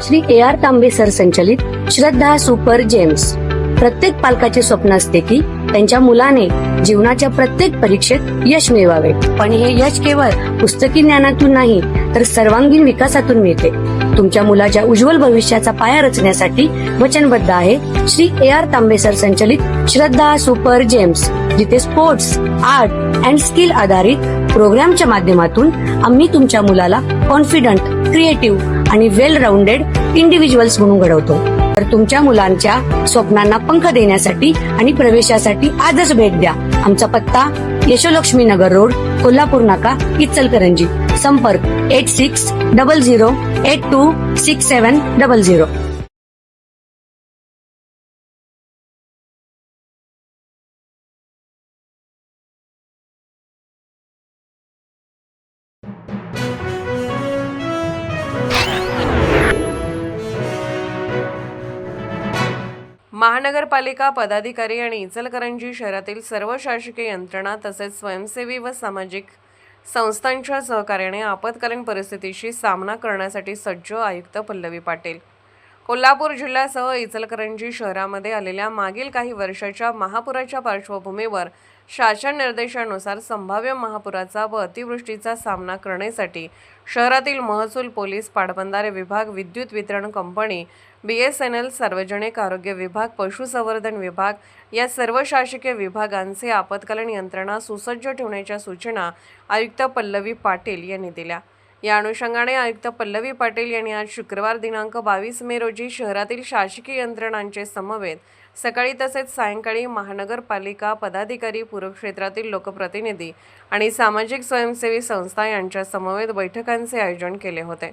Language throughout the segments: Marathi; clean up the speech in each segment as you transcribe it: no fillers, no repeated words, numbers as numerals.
श्री AR तांबे सर संचलित श्रद्धा सुपर जेम्स. प्रत्येक पालकाचे स्वप्न असते की त्यांच्या मुलाने जीवनाच्या प्रत्येक परीक्षेत यश मिळवावे, पण हे यश केवळ पुस्तकी ज्ञानातून नाही तर सर्वांगीण विकासातून मिळते. तुमच्या मुलाच्या उज्ज्वल भविष्याचा पाया रचण्यासाठी वचनबद्ध आहे श्री AR तांबे सर संचलित श्रद्धा सुपर जेम्स, जिथे स्पोर्ट्स, आर्ट अँड स्किल आधारित प्रोग्रामच्या माध्यमातून आम्ही तुमच्या मुलाला कॉन्फिडंट, क्रिएटिव्ह आणि वेल राऊंडेड इंडिव्हिज्युअल्स म्हणून घडवतो. तर तुमच्या मुलांच्या स्वप्नांना पंख देण्यासाठी आणि प्रवेशासाठी आजच भेट द्या. आमचा पत्ता यशोलक्ष्मी नगर रोड, कोल्हापूर नाका, इचलकरंजी. संपर्क 8600826700. महानगरपालिका पदाधिकारी आणि इचलकरंजी शहरातील सर्व शासकीय यंत्रणा तसेच स्वयंसेवी व सामाजिक संस्थांच्या सहकार्याने आपत्कालीन परिस्थितीशी सामना करण्यासाठी सज्ज आयुक्त पल्लवी पाटील. कोल्हापूर जिल्ह्यासह इचलकरंजी शहरामध्ये आलेल्या मागील काही वर्षाच्या महापुराच्या पार्श्वभूमीवर शासन निर्देशानुसार संभाव्य महापुराचा व अतिवृष्टीचा सामना करण्यासाठी शहरातील महसूल, पोलीस, पाटबंधारे विभाग, विद्युत वितरण कंपनी, BSNL, सार्वजनिक आरोग्य विभाग, पशुसंवर्धन विभाग या सर्व शासकीय विभागांचे आपत्कालीन यंत्रणा सुसज्ज ठेवण्याच्या सूचना आयुक्त पल्लवी पाटील यांनी दिल्या. या अनुषंगाने आयुक्त पल्लवी पाटील यांनी आज शुक्रवार दिनांक 22 मे रोजी शहरातील शासकीय यंत्रणांचे समवेत सकाळी तसेच सायंकाळी महानगरपालिका पदाधिकारी, पूरक्षेत्रातील लोकप्रतिनिधी आणि सामाजिक स्वयंसेवी संस्था यांच्या समवेत बैठकांचे आयोजन केले होते.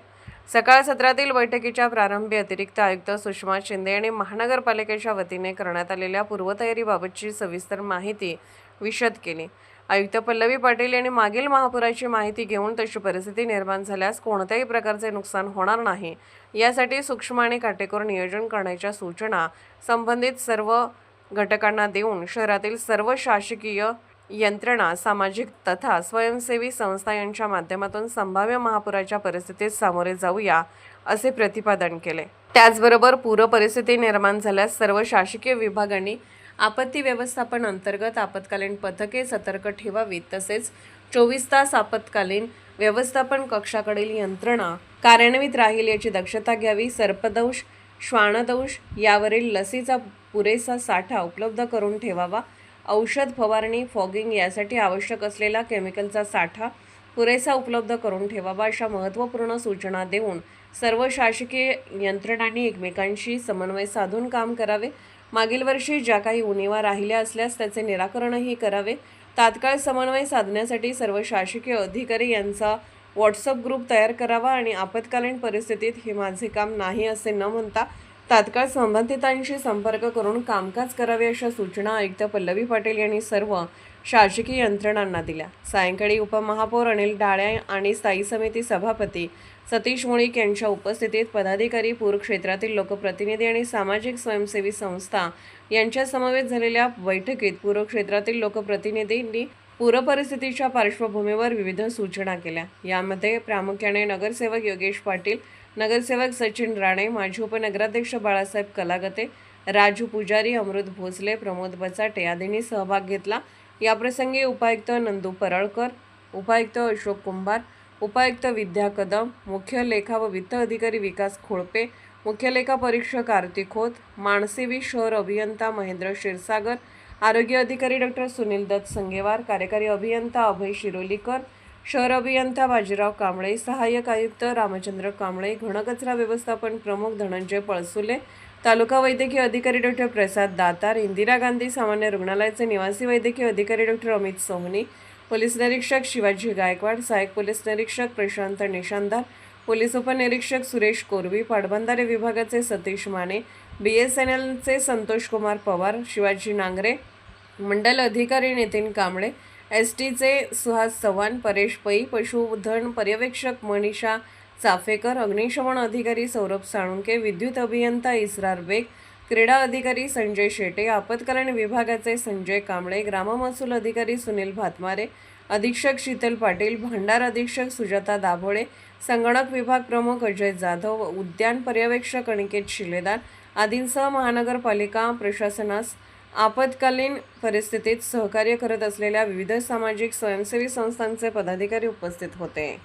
सकाळ सत्रातील बैठकीच्या प्रारंभी अतिरिक्त आयुक्त सुषमा शिंदे यांनी महानगरपालिकेच्या वतीने करण्यात आलेल्या पूर्वतयारीबाबतची सविस्तर माहिती विशद केली. आयुक्त पल्लवी पाटील यांनी मागील महापुराची माहिती घेऊन तशी परिस्थिती निर्माण झाल्यास कोणत्याही प्रकारचे नुकसान होणार नाही यासाठी सूक्ष्म आणि काटेकोर नियोजन करण्याच्या सूचना संबंधित सर्व घटकांना देऊन शहरातील सर्व शासकीय यंत्रणा, सामाजिक तथा स्वयंसेवी संस्था यांच्या माध्यमातून संभाव्य महापुराच्या परिस्थितीत सामोरे जाऊया असे प्रतिपादन केले. त्याचबरोबर पूर परिस्थिती निर्माण झाल्यास सर्व शासकीय विभागांनी आपत्ती व्यवस्थापन अंतर्गत आपत्कालीन पथके सतर्क ठेवावीत, तसेच 24 तास आपत्कालीन व्यवस्थापन कक्षाकडील यंत्रणा कार्यान्वित राहील याची दक्षता घ्यावी. सर्पदंश, श्वानदंश यावरील लसीचा पुरेसा साठा उपलब्ध करून ठेवावा. औषध फवारणी, फॉगिंग यासाठी आवश्यक असलेला केमिकलचा साठा पुरेसा उपलब्ध करून ठेवावा अशा महत्त्वपूर्ण सूचना देऊन सर्व शासकीय यंत्रणांनी एकमेकांशी समन्वय साधून काम करावे. मागील वर्षी ज्या काही उणिवा राहिल्या असल्यास त्याचे निराकरणही करावे. तात्काळ समन्वय साधण्यासाठी सर्व शासकीय अधिकारी यांचा व्हॉट्सअप ग्रुप तयार करावा आणि आपत्कालीन परिस्थितीत हे माझे काम नाही असे न म्हणता तात्काळ संबंधितांशी संपर्क करून कामकाज करावे अशा सूचना आयुक्त पल्लवी पाटील यांनी सर्व शासकीय यंत्रणांना दिल्या. सायंकाळी उपमहापौर अनिल ढाळे आणि स्थायी समिती सभापती सतीश मुळीक यांच्या उपस्थितीत पदाधिकारी, पूर क्षेत्रातील लोकप्रतिनिधी आणि सामाजिक स्वयंसेवी संस्था यांच्या समवेत झालेल्या बैठकीत पूर क्षेत्रातील लोकप्रतिनिधींनी पूरपरिस्थितीच्या पार्श्वभूमीवर विविध सूचना केल्या. यामध्ये प्रामुख्याने नगरसेवक योगेश पाटील, नगरसेवक सचिन राणे, माजी उपनगराध्यक्ष बाळासाहेब कलागते, राजू पुजारी, अमृत भोसले, प्रमोद बचाटे आदींनी सहभाग घेतला. याप्रसंगी उपायुक्त नंदू परळकर, उपायुक्त अशोक कुंभार, उपायुक्त विद्या कदम, मुख्य लेखा व वित्त अधिकारी विकास खोळपे, मुख्य लेखा परीक्षक आरती खोत, माणसेवी शहर अभियंता महेंद्र क्षीरसागर, आरोग्य अधिकारी डॉक्टर सुनील दत्त संगेवार, कार्यकारी अभियंता अभय शिरोलीकर, शहर अभियंता बाजीराव कांबळे, सहाय्यक आयुक्त रामचंद्र कांबळे, घनकचरा व्यवस्थापन प्रमुख धनंजय पळसुले, तालुका वैद्यकीय अधिकारी डॉक्टर प्रसाद दातार, इंदिरा गांधी सामान्य रुग्णालयाचे निवासी वैद्यकीय अधिकारी डॉक्टर अमित सोहनी, पोलीस निरीक्षक शिवाजी गायकवाड, सहाय्यक पोलीस निरीक्षक प्रशांत निशांदार, पोलीस उपनिरीक्षक सुरेश कोरवी, पाटबंधारे विभागाचे सतीश माने, BSNLचे संतोष कुमार पवार, शिवाजी नांगरे, मंडल अधिकारी नितीन कांबळे, STचे सुहास चव्हाण, परेश पै, पशुधन पर्यवेक्षक मनीषा चाफेकर, अग्निशमन अधिकारी सौरभ साळुंके, विद्युत अभियंता इसरार बेग, क्रीडा अधिकारी संजय शेटे, आपत्कालीन विभागाचे संजय कांबळे, ग्राममहसूल अधिकारी सुनील भातमारे, अधीक्षक शीतल पाटील, भांडार अधीक्षक सुजाता दाभोळे, संगणक विभाग प्रमुख अजय जाधव व उद्यान पर्यवेक्षक अनिकेत शिलेदार आदींसह महानगरपालिका प्रशासनास आपत्कालीन परिस्थितीत सहकार्य करत असलेल्या विविध सामाजिक स्वयंसेवी संस्थांचे पदाधिकारी उपस्थित होते.